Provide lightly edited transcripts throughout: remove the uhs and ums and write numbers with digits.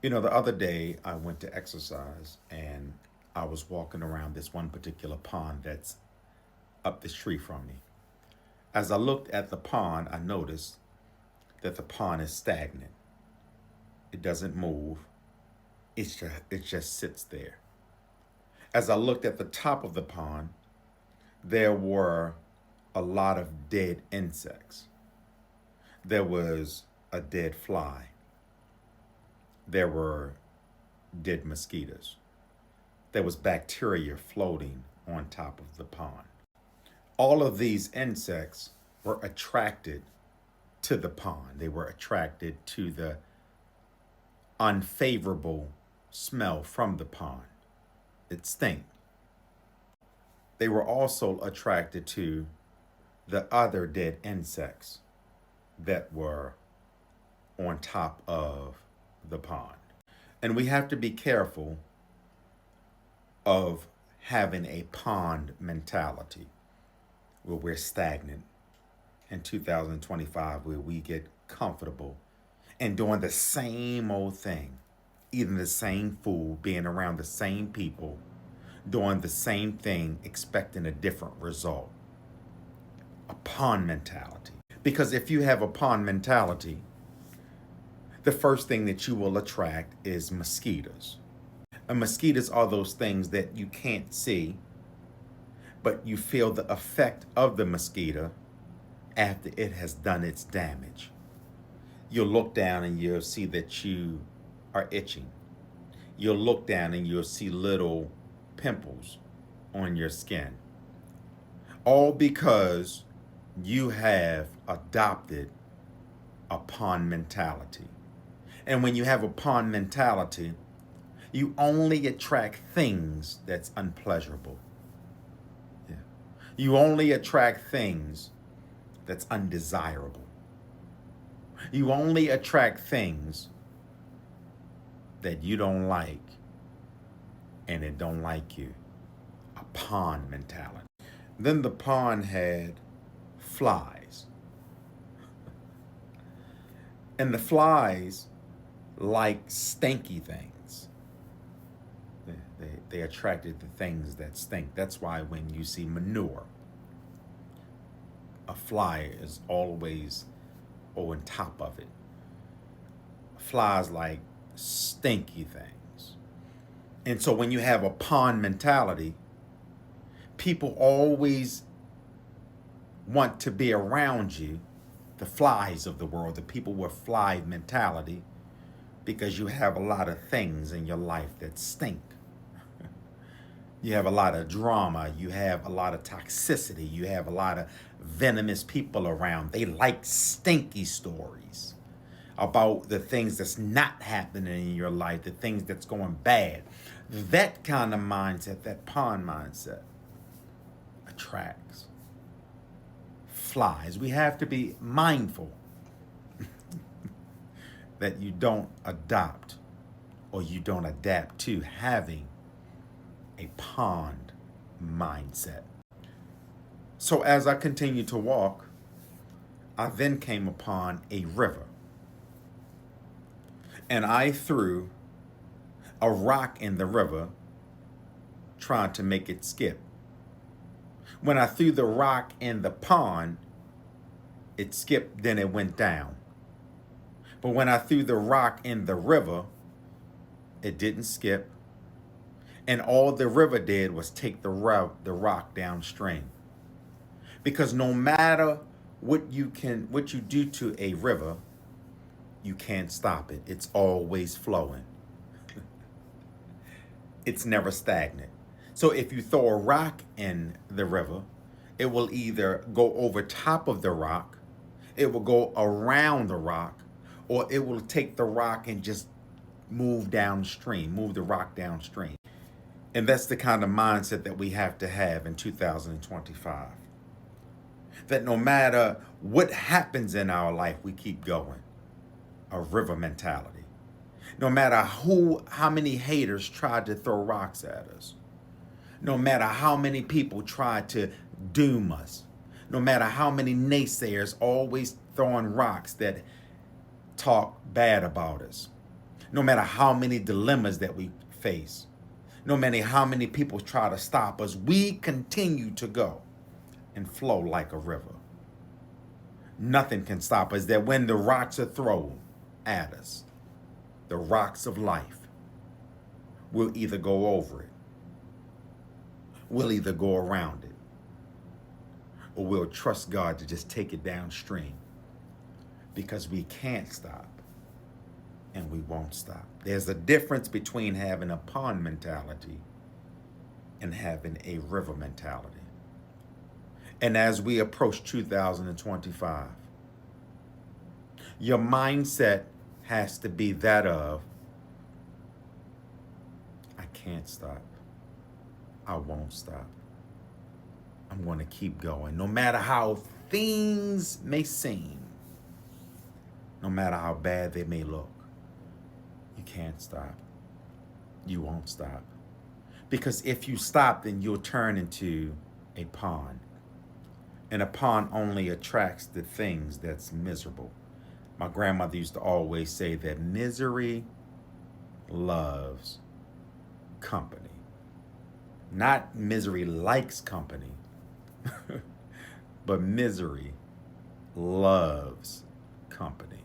The other day I went to exercise and I was walking around this one particular pond that's up the street from me. As I looked at the pond, I noticed that the pond is stagnant. It doesn't move. It just sits there. As I looked at the top of the pond, there were a lot of dead insects. There was a dead fly. There were dead mosquitoes. There was bacteria floating on top of the pond. All of these insects were attracted to the pond. They were attracted to the unfavorable smell from the pond. It stank. They were also attracted to the other dead insects that were on top of the pond. And we have to be careful of having a pond mentality where we're stagnant in 2025, where we get comfortable and doing the same old thing, eating the same food, being around the same people, doing the same thing, expecting a different result. A pond mentality. Because if you have a pond mentality, the first thing that you will attract is mosquitoes. And mosquitoes are those things that you can't see, but you feel the effect of the mosquito after it has done its damage. You'll look down and you'll see that you are itching. You'll look down and you'll see little pimples on your skin. All because you have adopted a pond mentality. And when you have a pond mentality, you only attract things that's unpleasurable. Yeah. You only attract things that's undesirable. You only attract things that you don't like and it don't like you. A pond mentality. Then the pond had flies. And the flies like stinky things. They attracted the things that stink. That's why when you see manure, a fly is always on top of it. Flies like stinky things. And so when you have a pond mentality, people always want to be around you, the flies of the world, the people with fly mentality, because you have a lot of things in your life that stink. You have a lot of drama. You have a lot of toxicity. You have a lot of venomous people around. They like stinky stories about the things that's not happening in your life, the things that's going bad. That kind of mindset, that pond mindset, attracts flies. We have to be mindful that you don't adopt or you don't adapt to having a pond mindset. So as I continued to walk, I then came upon a river. And I threw a rock in the river trying to make it skip. When I threw the rock in the pond, it skipped, then it went down. But when I threw the rock in the river, it didn't skip. And all the river did was take the rock downstream. Because no matter what you do to a river, you can't stop it. It's always flowing. It's never stagnant. So if you throw a rock in the river, it will either go over top of the rock, it will go around the rock, or it will take the rock and just move downstream, move the rock downstream. And that's the kind of mindset that we have to have in 2025. That no matter what happens in our life, we keep going. A river mentality. No matter how many haters tried to throw rocks at us. No matter how many people tried to doom us. No matter how many naysayers always throwing rocks that talk bad about us. No matter how many dilemmas that we face, no matter how many people try to stop us, we continue to go and flow like a river. Nothing can stop us. That when the rocks are thrown at us, the rocks of life, we'll either go over it, we'll either go around it, or we'll trust God to just take it downstream, because we can't stop and we won't stop. There's a difference between having a pond mentality and having a river mentality. And as we approach 2025, your mindset has to be that of, I can't stop. I won't stop. I'm going to keep going. No matter how things may seem, no matter how bad they may look, you can't stop. You won't stop. Because if you stop, then you'll turn into a pond. And a pond only attracts the things that's miserable. My grandmother used to always say that misery loves company. Not misery likes company, but misery loves company.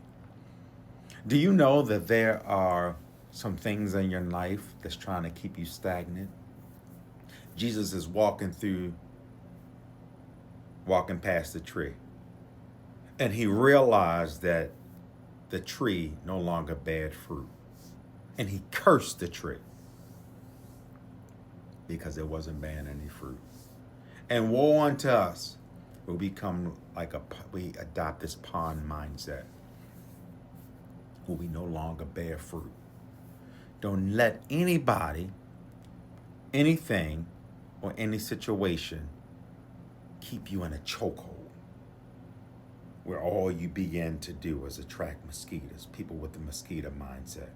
Do you know that there are some things in your life that's trying to keep you stagnant? Jesus is walking past the tree, and he realized that the tree no longer bared fruit, and he cursed the tree because it wasn't bearing any fruit. And woe unto us, we become like we adopt this pond mindset, where we no longer bear fruit. Don't let anybody, anything, or any situation keep you in a chokehold, where all you begin to do is attract mosquitoes, people with the mosquito mindset,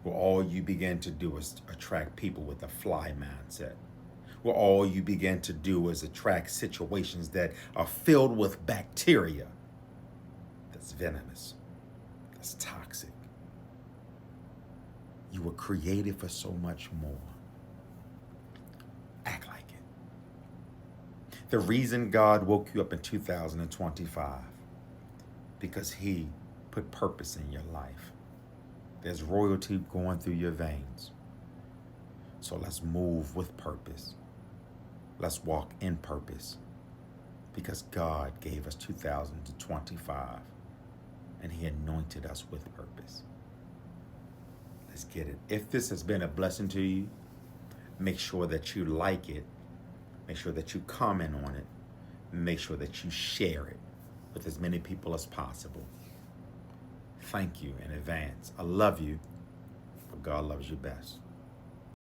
where all you begin to do is attract people with a fly mindset, where all you begin to do is attract situations that are filled with bacteria that's venomous, that's toxic. You were created for so much more. Act like it. The reason God woke you up in 2025, because he put purpose in your life. There's royalty going through your veins. So let's move with purpose. Let's walk in purpose, because God gave us 2025 and he anointed us with purpose. Let's get it. If this has been a blessing to you, make sure that you like it. Make sure that you comment on it. Make sure that you share it with as many people as possible. Thank you in advance. I love you, but God loves you best.